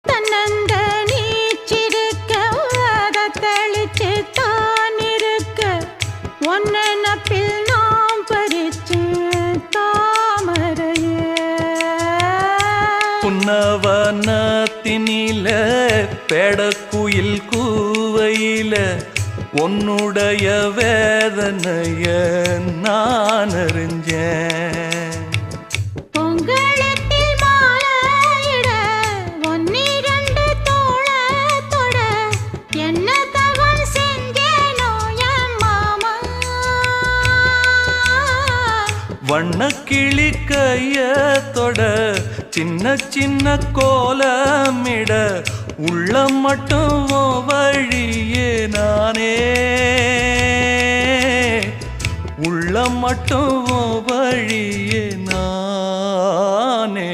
தன்னந்த நீச்சிருக்க அதை தெளிச்சு தான் இருக்க ஒன்ன நப்பில் நாம் பறிச்சு தாமரைய புன்னவனத்தினில பெடக்குயில் கூவையில உன்னுடைய வேதனைய நான் அறிஞ்சேன். பொங்கலத்தில் மாலையிட ஒன்னிரண்டு தோளத்தொட என்ன தவம் செஞ்சேனோ என் மாமா. வண்ணக்கிளி கையத்தொட சின்ன சின்ன கோலமிட உள்ளம் மட்டும் வழியே நானே உள்ளம் மட்டும் வழியே நானே.